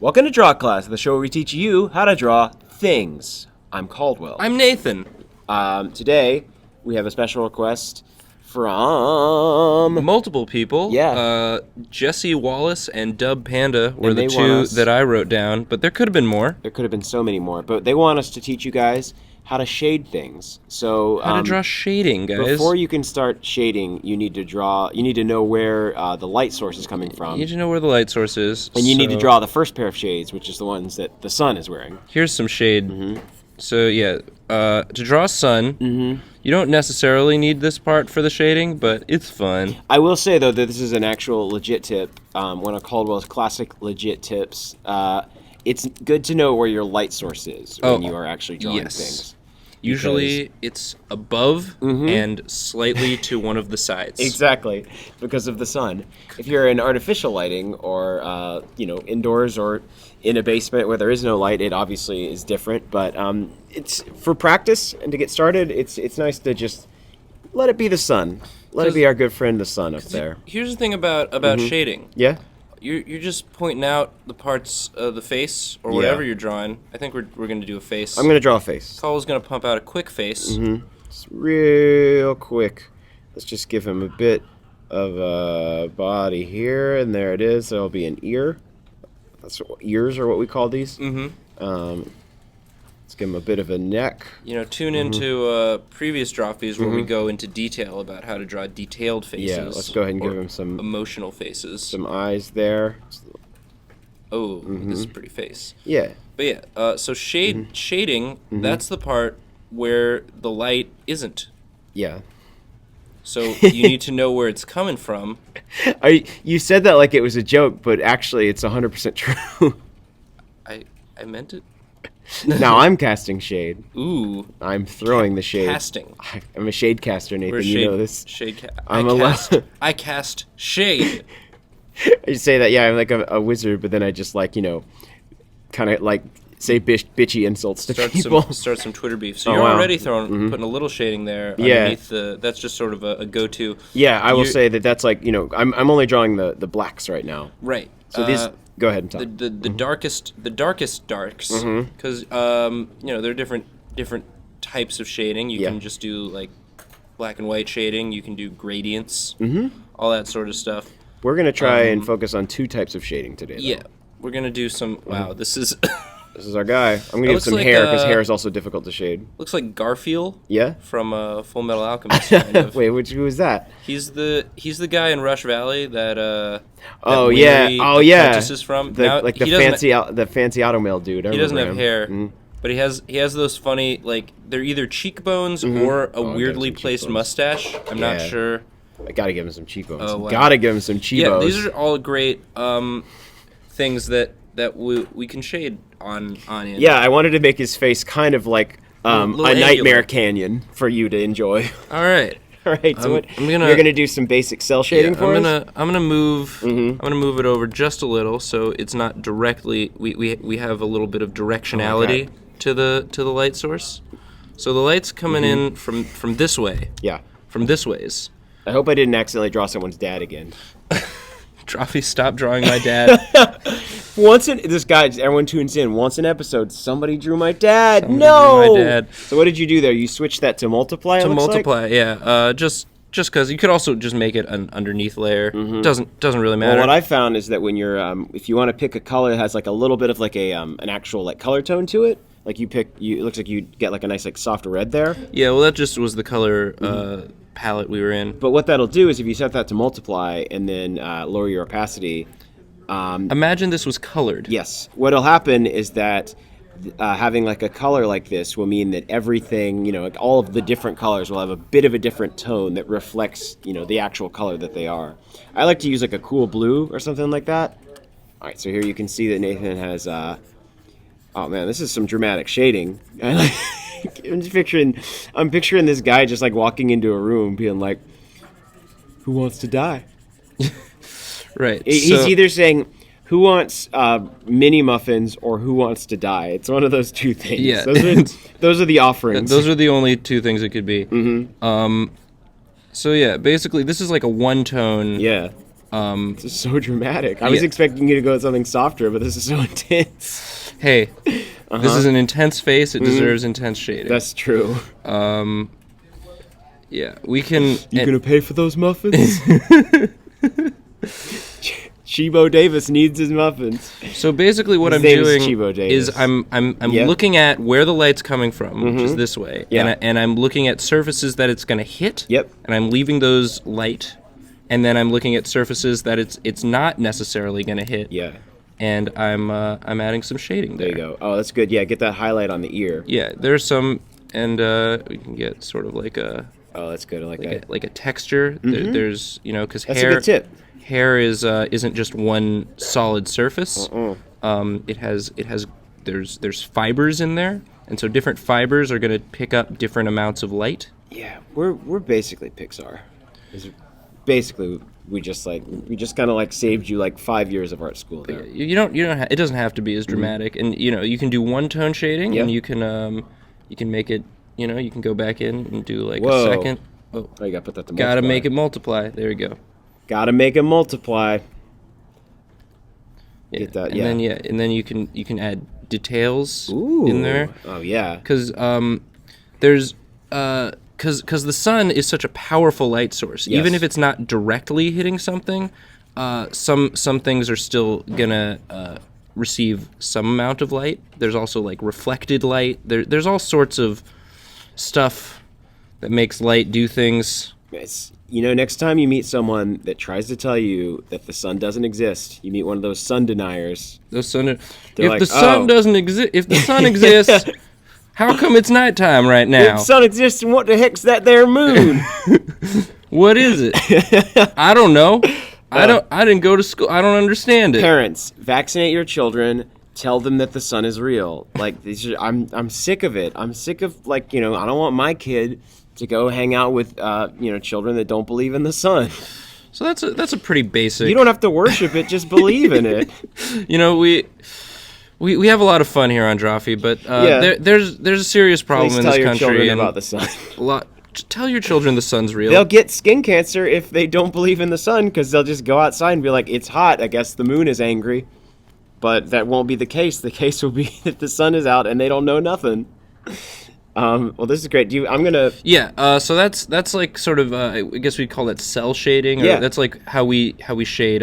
Welcome to Draw Class, the show where we teach you how to draw things. I'm Caldwell. I'm Nathan. Today, we have a special request from... Multiple people. Yeah. Jesse Wallace and Dub Panda were the want two us- that I wrote down, but there could have been more. There could have been so many more, but they want us to teach you guys how to shade things. So How to draw shading, guys. before you can start shading, you need to know where the light source is coming from. You need to know where the light source is. And you need to draw the first pair of shades, which is the ones that the sun is wearing. Here's some shade. So, yeah, to draw sun, you don't necessarily need this part for the shading, but it's fun. I will say, though, that this is an actual legit tip, one of Caldwell's classic legit tips. It's good to know where your light source is when you are actually drawing things. Usually it's above and slightly to one of the sides. Exactly, because of the sun. If you're in artificial lighting or, indoors or in a basement where there is no light, it obviously is different. But it's for practice and to get started, it's nice to just let it be the sun. Let it be our good friend the sun up there. Here's the thing about shading. Yeah? You're just pointing out the parts of the face or whatever you're drawing. I think we're going to do a face. I'm going to draw a face. Caldwell's going to pump out a quick face. It's real quick. Let's just give him a bit of a body here, and there it is. There'll be an ear. Ears are what we call these. Let's give him a bit of a neck. Tune into previous Drawfees where we go into detail about how to draw detailed faces. Yeah, let's go ahead and give him some emotional faces. Some eyes there. Oh, this is a pretty face. Yeah. But yeah, so shading, that's the part where the light isn't. Yeah. So you need to know where it's coming from. You said that like it was a joke, but actually it's 100% true. I meant it. Now I'm casting shade. Ooh. I'm throwing the shade. Casting. I'm a shade caster, Nathan. You know this. I cast shade. I say that, yeah, I'm like a wizard, but then I just like, kind of like say bitchy insults to people. Start some Twitter beef. So you're already putting a little shading there underneath that's just sort of a go-to. Yeah, I will say that's like, I'm only drawing the blacks right now. Right. So these, go ahead and talk. The darkest darks, because there are different types of shading. You can just do like black and white shading. You can do gradients, all that sort of stuff. We're gonna try and focus on two types of shading today. Though. Yeah, we're gonna do some. Wow, this is. This is our guy. I'm gonna give some hair because hair is also difficult to shade. Looks like Garfield. Yeah. From Full Metal Alchemist. Kind of. Wait, who is that? He's the guy in Rush Valley that. Apprentice is from. The fancy automail dude. He doesn't have hair. But he has those funny, like, they're either cheekbones or a weirdly placed mustache. I'm not sure. I gotta give him some cheekbones. Oh, wow. Gotta give him some cheekbones. Yeah, these are all great things that we can shade on in. Yeah, I wanted to make his face kind of like a nightmare canyon for you to enjoy. All right. All right. So you're gonna do some basic cell shading for us. I'm gonna move. I'm gonna move it over just a little so it's not directly. We have a little bit of directionality to the light source. So the light's coming in from this way. Yeah. From this ways. I hope I didn't accidentally draw someone's dad again. Drawfee, stop drawing my dad. Everyone tunes in. Once an episode, somebody drew my dad. Drew my dad. So what did you do there? You switched that to multiply. Yeah. Just because you could also just make it an underneath layer. Doesn't really matter. Well, what I found is that when you're, if you want to pick a color that has like a little bit of like a an actual like color tone to it, like it looks like you get like a nice like soft red there. Yeah. Well, that just was the color palette we were in. But what that'll do is if you set that to multiply and then lower your opacity. Imagine this was colored. Yes. What'll happen is that having like a color like this will mean that everything, like all of the different colors will have a bit of a different tone that reflects, the actual color that they are. I like to use like a cool blue or something like that. All right, so here you can see that Nathan has, oh man, this is some dramatic shading. I'm picturing this guy just like walking into a room being like, who wants to die? Right. He's either saying, who wants mini muffins or who wants to die? It's one of those two things. Yeah. Those are the offerings. Those are the only two things it could be. So yeah, basically this is like a one tone This is so dramatic. I was expecting you to go with something softer, but this is so intense. Hey, this is an intense face. It deserves intense shading. That's true. Yeah, we can... You gonna pay for those muffins? Chibo Davis needs his muffins. So basically what I'm doing is I'm looking at where the light's coming from, which is this way. Yeah. And I'm looking at surfaces that it's going to hit. Yep. And I'm leaving those light. And then I'm looking at surfaces that it's not necessarily going to hit. Yeah. And I'm adding some shading there. There you go. Oh, that's good. Yeah, get that highlight on the ear. Yeah, there's some, and we can get sort of like a... Oh, that's good. I like that. Like a texture. There's, because That's hair... a good tip. Hair isn't just one solid surface. There's fibers in there, and so different fibers are going to pick up different amounts of light. Yeah, we're basically Pixar. Basically, we just kind of like saved you like 5 years of art school there. It doesn't have to be as dramatic, and you can do one tone shading, and you can make it. You can go back in and do like a second. Oh, you gotta put that to multiply. Gotta make it multiply. There you go. Gotta make it multiply. Yeah. Get that, And then you can add details Ooh. in there. Oh yeah. Because there's because the sun is such a powerful light source. Yes. Even if it's not directly hitting something, some things are still gonna receive some amount of light. There's also like reflected light. There's all sorts of stuff that makes light do things. It's, next time you meet someone that tries to tell you that the sun doesn't exist, you meet one of those sun deniers. The sun doesn't exist, if the sun exists, how come it's nighttime right now? If the sun exists, and what the heck's that there moon? What is it? I don't know. I didn't go to school. I don't understand it. Parents, vaccinate your children. Tell them that the sun is real. Like I'm sick of it. I'm sick of I don't want my kid to go hang out with children that don't believe in the sun. So that's a pretty basic. You don't have to worship it, just believe in it. We have a lot of fun here on Drawfee, but there's a serious problem in this country. Tell your children about the sun. Tell your children the sun's real. They'll get skin cancer if they don't believe in the sun, because they'll just go outside and be like, "It's hot. I guess the moon is angry." But that won't be the case. The case will be that the sun is out and they don't know nothing. Well, this is great. Yeah. So that's like sort of I guess we'd call that cell shading. Or yeah. That's like how we shade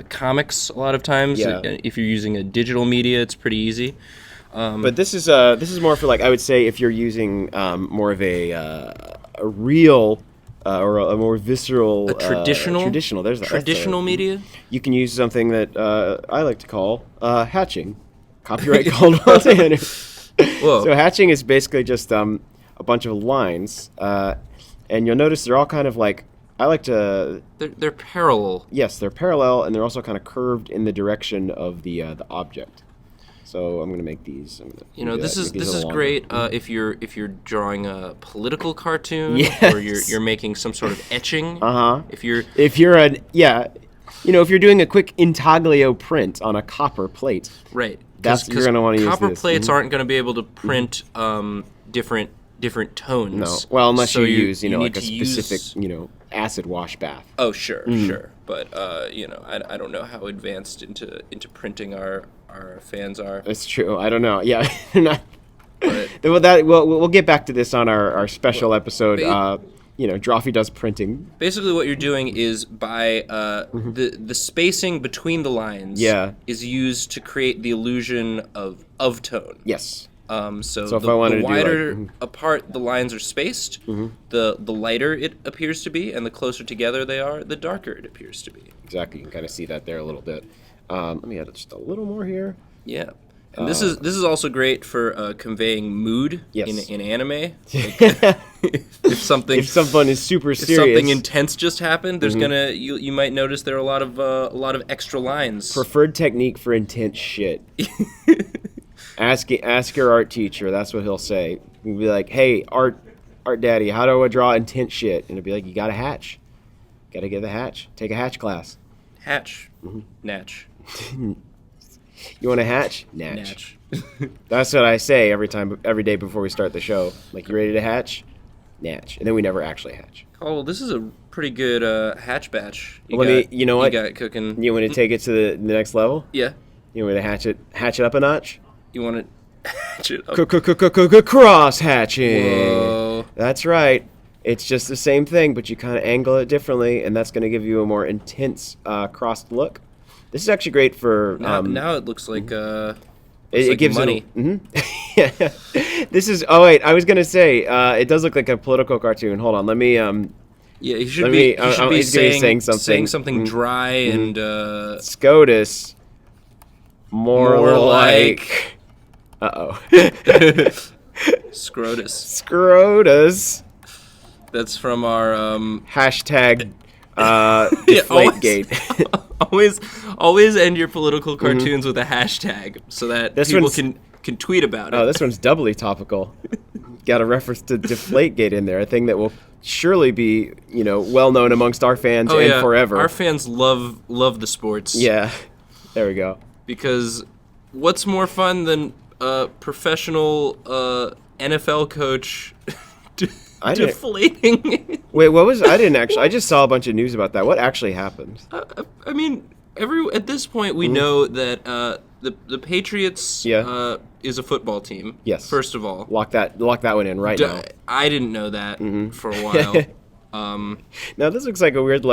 comics a lot of times. Yeah. If you're using a digital media, it's pretty easy. But this is more for I would say if you're using more of a real or a more visceral traditional media. You can use something that I like to call hatching. Copyright Caldwell and Nathan. Whoa. So hatching is basically just a bunch of lines, and you'll notice they're all kind of I like to. They're parallel. Yes, they're parallel, and they're also kind of curved in the direction of the object. So I'm gonna make these. This is great if you're drawing a political cartoon, yes. or you're making some sort of etching. If you're doing a quick intaglio print on a copper plate. Right. You're gonna want to use this. Copper plates aren't going to be able to print different tones. No. Well, unless you use you a specific acid wash bath. Oh sure. But I don't know how advanced into printing our fans are. It's true. I don't know. Yeah, they're not. But, we'll get back to this on our special episode. Drawfee does printing. Basically, what you're doing is by the spacing between the lines is used to create the illusion of tone. Yes. So if I wanted the to wider apart the lines are spaced, the lighter it appears to be, and the closer together they are, the darker it appears to be. Exactly. You can kind of see that there a little bit. Let me add just a little more here. Yeah. And this is also great for conveying mood in anime. If someone is super serious, if something intense just happened, there's you might notice there are a lot of extra lines. Preferred technique for intense shit. Ask your art teacher. That's what he'll say. He'll be like, "Hey, art daddy, how do I draw intense shit?" And it'll be like, "You got to hatch. Got to get the hatch. Take a hatch class." Hatch. Natch. You want to hatch? Natch. That's what I say every day before we start the show. Like, you ready to hatch? Natch, and then we never actually hatch. Oh, well, this is a pretty good hatch batch. You know what? You got cooking. You want to take it to the next level? Yeah. You want to hatch it up a notch? You want to hatch it up? Cross hatching. Whoa. That's right. It's just the same thing, but you kind of angle it differently, and that's going to give you a more intense crossed look. This is actually great for. Now it looks like. It gives money. Yeah. This is. Oh wait, I was gonna say. It does look like a political cartoon. Hold on. Let me. Yeah, he should be. He should be saying something dry and. SCOTUS. More like. Uh-oh. Scrotus. That's from our hashtag Deflategate. always end your political cartoons with a hashtag so that people can tweet about it. Oh, this one's doubly topical. Got a reference to Deflategate in there, a thing that will surely be, well known amongst our fans forever. Our fans love the sports. Yeah. There we go. Because what's more fun than a professional NFL coach deflating? Wait, what was? I didn't actually. I just saw a bunch of news about that. What actually happened? I mean, at this point we know that the Patriots is a football team. Yes. First of all, lock that one in right now. I didn't know that for a while. Now this looks like a weird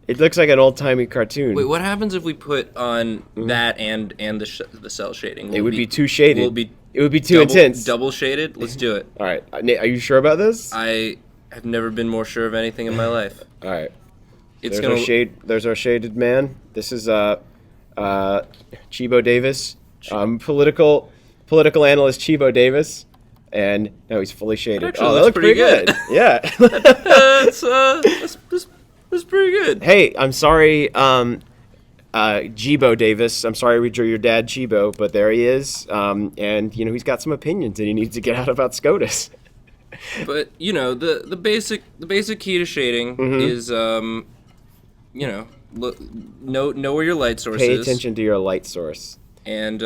It looks like an old-timey cartoon. Wait, what happens if we put on that and the cell shading? It would be too shaded. It would be too double, intense. Double shaded? Let's do it. All right. Nate, are you sure about this? I have never been more sure of anything in my life. All right. There's our shaded man. This is Chibo Davis, political analyst Chibo Davis, and now he's fully shaded. Actually, that looks pretty good. Yeah. That's pretty good. Hey, I'm sorry, Jibo Davis. I'm sorry we drew your dad Chibo, but there he is. And he's got some opinions, and he needs to get out about SCOTUS. But the basic key to shading is know where your light source is. Pay attention to your light source. And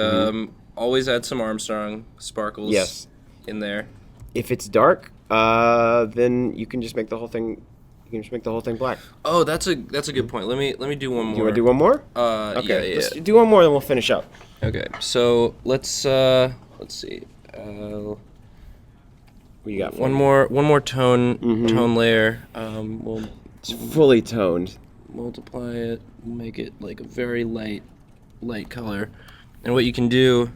always add some Armstrong sparkles in there. If it's dark, then you can just make the whole thing. You can just make the whole thing black. Oh, that's a good point. Let me do one more. You want to do one more? Okay. Yeah. Let's do one more, then we'll finish up. Okay. So let's see. What you got? One more tone layer. It's fully toned. Multiply it. Make it like a very light color. And what you can do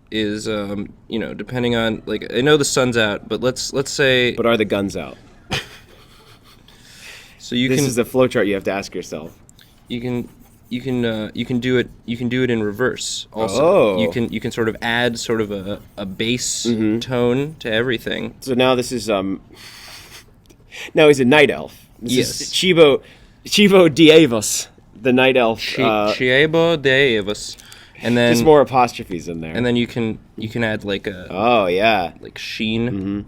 is depending on I know the sun's out, but let's say. But are the guns out? So this is a flowchart you have to ask yourself. You can do it in reverse also. Oh. You can sort of add sort of a base tone to everything. So now this is now he's a night elf. This is Chibo Dievos, the night elf. Chibo Dievos. And then just more apostrophes in there. And then you can add like sheen. Mm-hmm.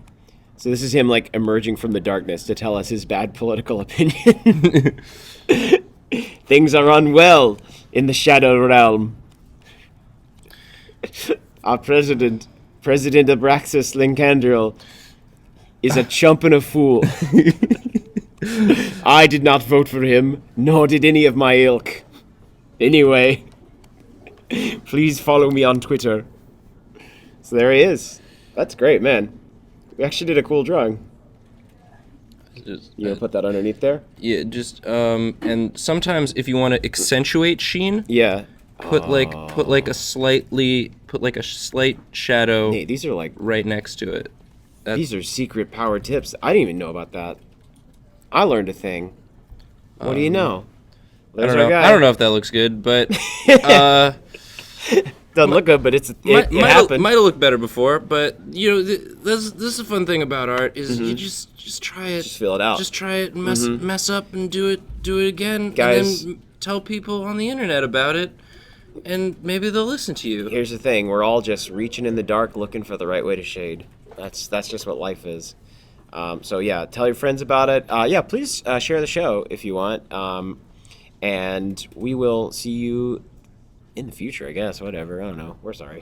So this is him emerging from the darkness to tell us his bad political opinion. Things are unwell in the shadow realm. Our president Abraxas Lincandril, is a chump and a fool. I did not vote for him, nor did any of my ilk. Anyway, please follow me on Twitter. So there he is. That's great, man. We actually did a cool drawing. You want to put that underneath there? Yeah, just and sometimes if you want to accentuate sheen, put a slight shadow. Hey, these are right next to it. These are secret power tips. I didn't even know about that. I learned a thing. What do you know? I don't know if that looks good, but doesn't look good, but it happened. Might have looked better before, but this is the fun thing about art is you just try it, just feel it out, just try it, mess up, and do it again, guys. And then tell people on the internet about it, and maybe they'll listen to you. Here's the thing: we're all just reaching in the dark, looking for the right way to shade. That's just what life is. So yeah, tell your friends about it. Please share the show if you want, and we will see you in the future, I guess. Whatever. I don't know. We're sorry.